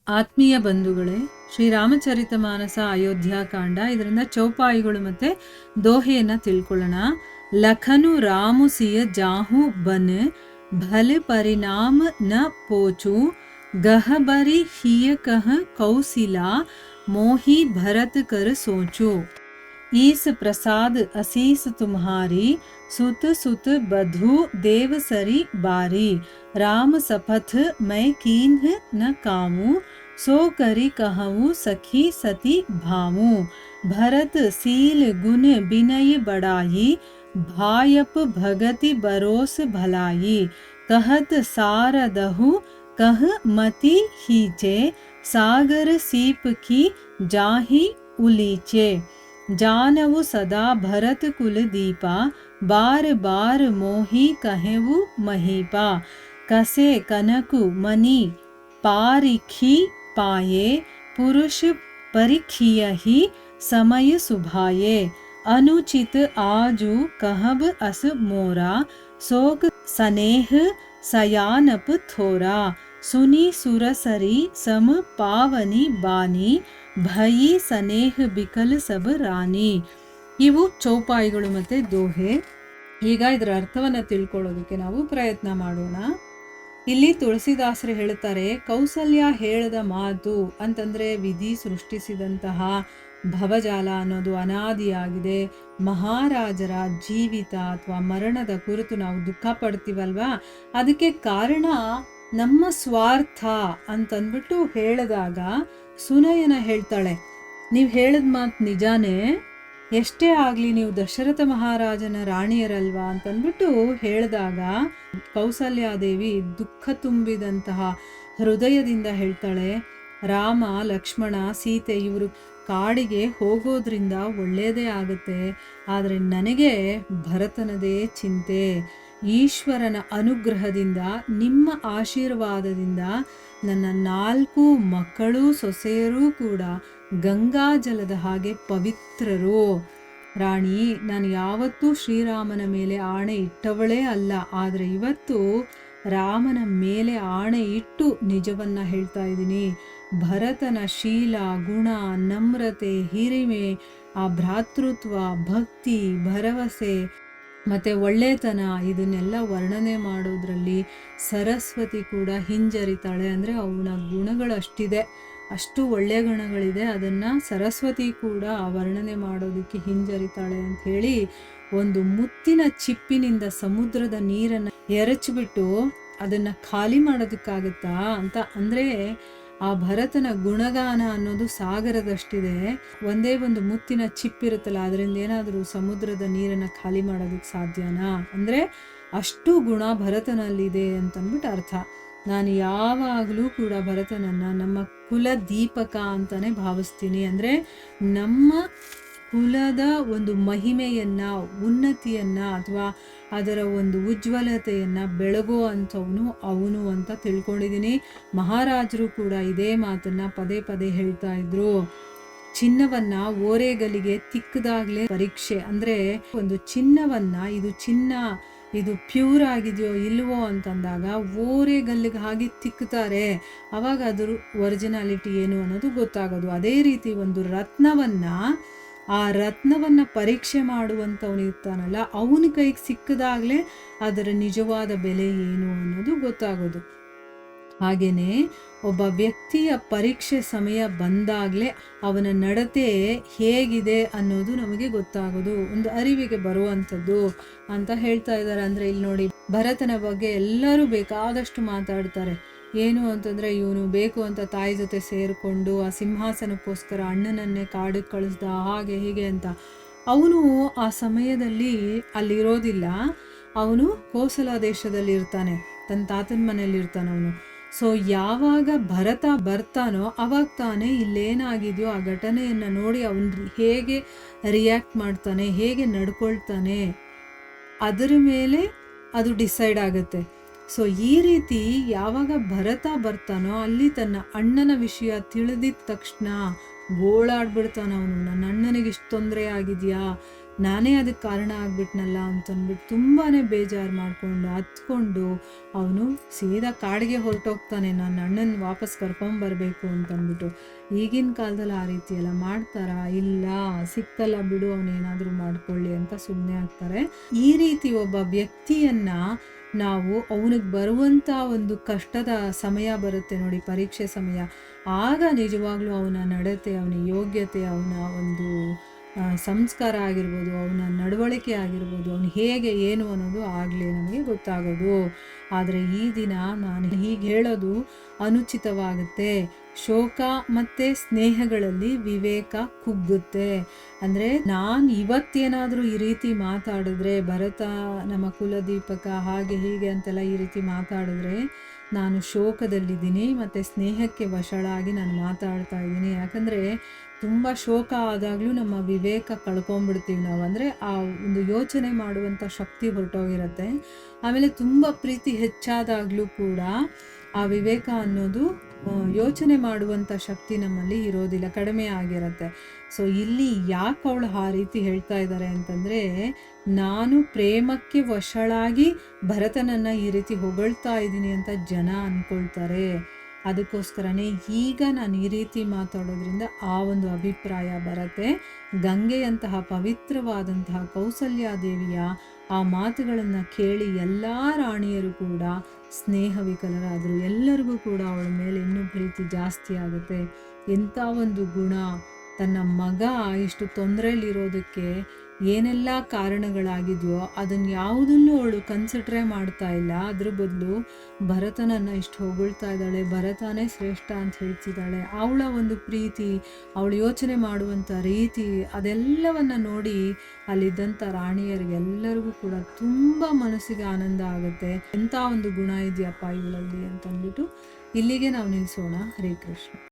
ಆತ್ಮೀಯ ಬಂಧುಗಳೇ, ಶ್ರೀರಾಮಚರಿತ ಮಾನಸ ಅಯೋಧ್ಯಾಕಾಂಡ, ಇದರಿಂದ ಚೌಪಾಯಿಗಳು ಮತ್ತು ದೋಹೆಯನ್ನು ತಿಳ್ಕೊಳ್ಳೋಣ. ಲಖನು ರಾಮು ಸಿಯ ಜಾಹು ಬನ್ ಭಲೆ ಪರಿಣಾಮ ನ ಪೋಚು ಗಹಬರಿ ಹಿಯ ಕಹ ಕೌಸಿಲಾ ಮೋಹಿ ಭರತ कर सोचो ईस प्रसाद असीस तुम्हारी सुत सुत बधु देव सरी बारी राम सपथ मैं कीन्ह न कामू सो करी कहूँ सखी सती भामू भरत सील गुण बिनय बड़ाई भायप भगति बरोस भलाई कहत सारदहु कह मति हीचे सागर सीप की जाहि उलीचे जानवु सदा भरत कुल दीपा बार बार मोही कहेवु महीपा कसे कनकु मणि पारिखी पाये पुरुष परिखियहि समय सुभाये अनुचित आजु कहब अस मोरा सोक सनेह सयानप थोरा सुनी सुरसरी सम पावनी बानी ಭಯಿ ಸನೇಹ ಬಿಕಲ್ ಸಬ ರಾಣಿ. ಇವು ಚೌಪಾಯಿಗಳು ಮತ್ತು ದೋಹೆ. ಈಗ ಇದರ ಅರ್ಥವನ್ನು ತಿಳ್ಕೊಳ್ಳೋದಕ್ಕೆ ನಾವು ಪ್ರಯತ್ನ ಮಾಡೋಣ. ಇಲ್ಲಿ ತುಳಸಿದಾಸರು ಹೇಳ್ತಾರೆ, ಕೌಸಲ್ಯ ಹೇಳದ ಮಾತು ಅಂತಂದರೆ ವಿಧಿ ಸೃಷ್ಟಿಸಿದಂತಹ ಭವಜಾಲ ಅನ್ನೋದು ಅನಾದಿಯಾಗಿದೆ. ಮಹಾರಾಜರ ಜೀವಿತ ಅಥವಾ ಮರಣದ ಕುರಿತು ನಾವು ದುಃಖ ಪಡ್ತೀವಲ್ವಾ, ಅದಕ್ಕೆ ಕಾರಣ ನಮ್ಮ ಸ್ವಾರ್ಥ ಅಂತಂದ್ಬಿಟ್ಟು ಹೇಳಿದಾಗ ಸುನಯನ ಹೇಳ್ತಾಳೆ, ನೀವು ಹೇಳಿದ ಮಾತು ನಿಜಾನೇ, ಎಷ್ಟೇ ಆಗಲಿ ನೀವು ದಶರಥ ಮಹಾರಾಜನ ರಾಣಿಯರಲ್ವಾ ಅಂತಂದ್ಬಿಟ್ಟು ಹೇಳಿದಾಗ ಕೌಸಲ್ಯಾದೇವಿ ದುಃಖ ತುಂಬಿದಂತಹ ಹೃದಯದಿಂದ ಹೇಳ್ತಾಳೆ, ರಾಮ ಲಕ್ಷ್ಮಣ ಸೀತೆ ಇವರು ಕಾಡಿಗೆ ಹೋಗೋದ್ರಿಂದ ಒಳ್ಳೆಯದೇ ಆಗುತ್ತೆ, ಆದರೆ ನನಗೆ ಭರತನದೇ ಚಿಂತೆ. ಈಶ್ವರನ ಅನುಗ್ರಹದಿಂದ ನಿಮ್ಮ ಆಶೀರ್ವಾದದಿಂದ ನನ್ನ 4 ಮಕ್ಕಳು ಸೊಸೆಯರೂ ಕೂಡ ಗಂಗಾಜಲದ ಹಾಗೆ ಪವಿತ್ರರು. ರಾಣಿ, ನಾನು ಯಾವತ್ತೂ ಶ್ರೀರಾಮನ ಮೇಲೆ ಆಣೆ ಇಟ್ಟವಳೇ ಅಲ್ಲ, ಆದರೆ ಇವತ್ತು ರಾಮನ ಮೇಲೆ ಆಣೆ ಇಟ್ಟು ನಿಜವನ್ನ ಹೇಳ್ತಾ ಇದ್ದೀನಿ. ಭರತನ ಶೀಲ, ಗುಣ, ನಮ್ರತೆ, ಹಿರಿಮೆ, ಆ ಭ್ರಾತೃತ್ವ, ಭಕ್ತಿ, ಭರವಸೆ ಮತ್ತು ಒಳ್ಳೆತನ, ಇದನ್ನೆಲ್ಲ ವರ್ಣನೆ ಮಾಡೋದ್ರಲ್ಲಿ ಸರಸ್ವತಿ ಕೂಡ ಹಿಂಜರಿತಾಳೆ. ಅಂದರೆ ಅವನ ಗುಣಗಳು ಅಷ್ಟಿದೆ, ಅಷ್ಟು ಒಳ್ಳೆಯ ಗುಣಗಳಿದೆ, ಅದನ್ನು ಸರಸ್ವತಿ ಕೂಡ ವರ್ಣನೆ ಮಾಡೋದಕ್ಕೆ ಹಿಂಜರಿತಾಳೆ ಅಂತ ಹೇಳಿ ಒಂದು ಮುತ್ತಿನ ಚಿಪ್ಪಿನಿಂದ ಸಮುದ್ರದ ನೀರನ್ನು ಎರಚಿಬಿಟ್ಟು ಅದನ್ನು ಖಾಲಿ ಮಾಡೋದಕ್ಕಾಗತ್ತಾ ಅಂತ. ಅಂದರೆ ಆ ಭರತನ ಗುಣಗಾನ ಅನ್ನೋದು ಸಾಗರದಷ್ಟಿದೆ. ಒಂದೇ ಒಂದು ಮುತ್ತಿನ ಚಿಪ್ ಇರುತ್ತಲ್ಲ, ಅದರಿಂದ ಏನಾದರೂ ಸಮುದ್ರದ ನೀರನ್ನು ಖಾಲಿ ಮಾಡೋದಕ್ಕೆ ಸಾಧ್ಯನಾ? ಅಂದರೆ ಅಷ್ಟು ಗುಣ ಭರತನಲ್ಲಿದೆ ಅಂತಂದ್ಬಿಟ್ಟು ಅರ್ಥ. ನಾನು ಯಾವಾಗಲೂ ಕೂಡ ಭರತನನ್ನು ನಮ್ಮ ಕುಲ ದೀಪಕ ಅಂತಲೇ ಭಾವಿಸ್ತೀನಿ. ಅಂದರೆ ನಮ್ಮ ಕುಲದ ಒಂದು ಮಹಿಮೆಯನ್ನು, ಉನ್ನತಿಯನ್ನು ಅಥವಾ ಅದರ ಒಂದು ಉಜ್ವಲತೆಯನ್ನು ಬೆಳಗೋ ಅಂಥವನು ಅವನು ಅಂತ ತಿಳ್ಕೊಂಡಿದ್ದೀನಿ. ಮಹಾರಾಜರು ಕೂಡ ಇದೇ ಮಾತನ್ನು ಪದೇ ಪದೇ ಹೇಳ್ತಾ ಇದ್ರು. ಚಿನ್ನವನ್ನು ಓರೆಗಲ್ಲಿಗೆ ತಿಕ್ಕದಾಗಲೇ ಪರೀಕ್ಷೆ, ಅಂದರೆ ಒಂದು ಚಿನ್ನವನ್ನು ಇದು ಪ್ಯೂರ್ ಆಗಿದೆಯೋ ಇಲ್ವೋ ಅಂತಂದಾಗ ಓರೆಗಲ್ಲಿಗೆ ಹಾಗೆ ತಿಕ್ತಾರೆ, ಆವಾಗ ಅದ್ರ ಒರಿಜಿನಾಲಿಟಿ ಏನು ಅನ್ನೋದು ಗೊತ್ತಾಗೋದು. ಅದೇ ರೀತಿ ಒಂದು ರತ್ನವನ್ನು ಪರೀಕ್ಷೆ ಮಾಡುವಂಥವನು ಇರ್ತಾನಲ್ಲ, ಅವನ ಕೈಗೆ ಸಿಕ್ಕದಾಗಲೇ ಅದರ ನಿಜವಾದ ಬೆಲೆ ಏನು ಅನ್ನೋದು ಗೊತ್ತಾಗೋದು. ಹಾಗೆಯೇ ಒಬ್ಬ ವ್ಯಕ್ತಿಯ ಪರೀಕ್ಷೆ ಸಮಯ ಬಂದಾಗಲೇ ಅವನ ನಡತೆ ಹೇಗಿದೆ ಅನ್ನೋದು ನಮಗೆ ಗೊತ್ತಾಗೋದು, ಒಂದು ಅರಿವಿಗೆ ಬರುವಂಥದ್ದು ಅಂತ ಹೇಳ್ತಾ ಇದ್ದಾರೆ. ಅಂದರೆ ಇಲ್ಲಿ ನೋಡಿ, ಭರತನ ಬಗ್ಗೆ ಎಲ್ಲರೂ ಬೇಕಾದಷ್ಟು ಮಾತಾಡ್ತಾರೆ. ಏನು ಅಂತಂದರೆ, ಇವನು ಬೇಕು ಅಂತ ತಾಯಿ ಜೊತೆ ಸೇರಿಕೊಂಡು ಆ ಸಿಂಹಾಸನಕ್ಕೋಸ್ಕರ ಅಣ್ಣನನ್ನೇ ಕಾಡಿಗೆ ಕಳಿಸ್ದ, ಹಾಗೆ ಹೀಗೆ ಅಂತ. ಅವನು ಆ ಸಮಯದಲ್ಲಿ ಅಲ್ಲಿರೋದಿಲ್ಲ, ಅವನು ಕೋಸಲ ದೇಶದಲ್ಲಿ ಇರ್ತಾನೆ, ತನ್ನ ತಾತನ ಮನೇಲಿ ಇರ್ತಾನೆ ಅವನು. ಸೊ ಯಾವಾಗ ಭರತ ಬರ್ತಾನೋ ಅವಾಗ ತಾನೇ ಇಲ್ಲೇನಾಗಿದೆಯೋ ಆ ಘಟನೆಯನ್ನು ನೋಡಿ ಅವನು ಹೇಗೆ ರಿಯಾಕ್ಟ್ ಮಾಡ್ತಾನೆ, ಹೇಗೆ ನಡ್ಕೊಳ್ತಾನೆ, ಅದರ ಮೇಲೆ ಅದು ಡಿಸೈಡ್ ಆಗುತ್ತೆ. ಸೊ ಈ ರೀತಿ ಯಾವಾಗ ಭರತ ಬರ್ತಾನೋ ಅಲ್ಲಿ ತನ್ನ ಅಣ್ಣನ ವಿಷಯ ತಿಳಿದಿದ್ದ ತಕ್ಷಣ ಗೋಳಾಡ್ಬಿಡ್ತಾನ ಅವನು. ನನ್ನ ಅಣ್ಣನಿಗೆ ಇಷ್ಟು ತೊಂದರೆ ಆಗಿದೆಯಾ, ನಾನೇ ಅದಕ್ಕೆ ಕಾರಣ ಆಗ್ಬಿಟ್ನಲ್ಲ ಅಂತಂದ್ಬಿಟ್ಟು ತುಂಬಾ ಬೇಜಾರು ಮಾಡಿಕೊಂಡು ಹತ್ಕೊಂಡು ಅವನು ಸೀದಾ ಕಾಡಿಗೆ ಹೊರಟೋಗ್ತಾನೆ, ನನ್ನ ಅಣ್ಣನ ವಾಪಸ್ ಕರ್ಕೊಂಬರ್ಬೇಕು ಅಂತಂದ್ಬಿಟ್ಟು. ಈಗಿನ ಕಾಲದಲ್ಲಿ ಆ ರೀತಿ ಎಲ್ಲ ಮಾಡ್ತಾರಾ? ಇಲ್ಲ, ಸಿಕ್ತಲ್ಲ ಬಿಡು ಅವನೇನಾದರೂ ಮಾಡ್ಕೊಳ್ಳಿ ಅಂತ ಸುಮ್ಮನೆ ಆಗ್ತಾರೆ. ಈ ರೀತಿ ಒಬ್ಬ ವ್ಯಕ್ತಿಯನ್ನ ನಾವು ಅವನಿಗೆ ಬರುವಂಥ ಒಂದು ಕಷ್ಟದ ಸಮಯ ಬರುತ್ತೆ ನೋಡಿ, ಪರೀಕ್ಷೆ ಸಮಯ, ಆಗ ನಿಜವಾಗ್ಲೂ ಅವನ ನಡತೆ, ಅವನ ಯೋಗ್ಯತೆ, ಅವನ ಒಂದು ಸಂಸ್ಕಾರ ಆಗಿರ್ಬೋದು, ಅವನ ನಡವಳಿಕೆ ಆಗಿರ್ಬೋದು, ಅವನು ಹೇಗೆ ಏನು ಅನ್ನೋದು ಆಗಲೇ ನಮಗೆ ಗೊತ್ತಾಗೋದು. ಆದರೆ ಈ ದಿನ ನಾನು ಹೀಗೆ ಹೇಳೋದು ಅನುಚಿತವಾಗುತ್ತೆ. ಶೋಕ ಮತ್ತು ಸ್ನೇಹಗಳಲ್ಲಿ ವಿವೇಕ ಕುಗ್ಗುತ್ತೆ. ಅಂದರೆ ನಾನು ಇವತ್ತೇನಾದರೂ ಈ ರೀತಿ ಮಾತಾಡಿದ್ರೆ, ಭರತ ನಮ್ಮ ಕುಲದೀಪಕ ಹಾಗೆ ಹೀಗೆ ಅಂತೆಲ್ಲ ಈ ರೀತಿ ಮಾತಾಡಿದ್ರೆ ನಾನು ಶೋಕದಲ್ಲಿದ್ದೀನಿ ಮತ್ತು ಸ್ನೇಹಕ್ಕೆ ವಶಳಾಗಿ ನಾನು ಮಾತಾಡ್ತಾ ಇದ್ದೀನಿ. ಯಾಕಂದರೆ ತುಂಬ ಶೋಕ ಆದಾಗಲೂ ನಮ್ಮ ವಿವೇಕ ಕಳ್ಕೊಂಡ್ಬಿಡ್ತೀವಿ ನಾವು. ಅಂದರೆ ಆ ಒಂದು ಯೋಚನೆ ಮಾಡುವಂಥ ಶಕ್ತಿ ಹೊರಟೋಗಿರುತ್ತೆ. ಆಮೇಲೆ ತುಂಬ ಪ್ರೀತಿ ಹೆಚ್ಚಾದಾಗಲೂ ಕೂಡ ಆ ವಿವೇಕ ಅನ್ನೋದು ಯೋಚನೆ ಮಾಡುವಂಥ ಶಕ್ತಿ ನಮ್ಮಲ್ಲಿ ಇರೋದಿಲ್ಲ, ಕಡಿಮೆ ಆಗಿರುತ್ತೆ. ಸೊ ಇಲ್ಲಿ ಯಾಕೆ ಅವಳು ಆ ರೀತಿ ಹೇಳ್ತಾ ಇದ್ದಾರೆ ಅಂತಂದರೆ, ನಾನು ಪ್ರೇಮಕ್ಕೆ ವಶಳಾಗಿ ಭರತನನ್ನು ಈ ರೀತಿ ಹೊಗಳ್ತಾ ಇದ್ದೀನಿ ಅಂತ ಜನ ಅಂದ್ಕೊಳ್ತಾರೆ. ಅದಕ್ಕೋಸ್ಕರನೇ ಈಗ ನಾನು ಈ ರೀತಿ ಮಾತಾಡೋದ್ರಿಂದ ಆ ಒಂದು ಅಭಿಪ್ರಾಯ ಬರುತ್ತೆ. ಗಂಗೆಯಂತಹ ಪವಿತ್ರವಾದಂತಹ ಕೌಸಲ್ಯಾದೇವಿಯ ಆ ಮಾತುಗಳನ್ನು ಕೇಳಿ ಎಲ್ಲ ರಾಣಿಯರು ಕೂಡ ಸ್ನೇಹ ವಿಕಲರಾದರು. ಎಲ್ಲರಿಗೂ ಕೂಡ ಅವಳ ಮೇಲೆ ಇನ್ನೂ ಪ್ರೀತಿ ಜಾಸ್ತಿ ಆಗುತ್ತೆ. ಎಂಥ ಒಂದು ಗುಣ! ತನ್ನ ಮಗ ಇಷ್ಟು ತೊಂದರೆಯಲ್ಲಿರೋದಕ್ಕೆ ಏನೆಲ್ಲ ಕಾರಣಗಳಾಗಿದೆಯೋ ಅದನ್ನು ಯಾವುದನ್ನು ಅವಳು ಕನ್ಸಿಡ್ರೇ ಮಾಡ್ತಾ ಇಲ್ಲ. ಅದ್ರ ಬದಲು ಭರತನನ್ನು ಇಷ್ಟು ಹೊಗಳ್ತಾ ಇದ್ದಾಳೆ, ಭರತನೇ ಶ್ರೇಷ್ಠ ಅಂತ ಹೇಳ್ತಿದ್ದಾಳೆ. ಅವಳ ಒಂದು ಪ್ರೀತಿ, ಅವಳು ಯೋಚನೆ ಮಾಡುವಂಥ ರೀತಿ, ಅದೆಲ್ಲವನ್ನು ನೋಡಿ ಅಲ್ಲಿದ್ದಂಥ ರಾಣಿಯರಿಗೆಲ್ಲರಿಗೂ ಕೂಡ ತುಂಬ ಮನಸ್ಸಿಗೆ ಆನಂದ ಆಗುತ್ತೆ. ಎಂಥ ಒಂದು ಗುಣ ಇದೆಯಪ್ಪ ಇವಳಲ್ಲಿ ಅಂತಂದ್ಬಿಟ್ಟು ಇಲ್ಲಿಗೆ ನಾವು ನಿಲ್ಲಿಸೋಣ. ಹರೇ ಕೃಷ್ಣ.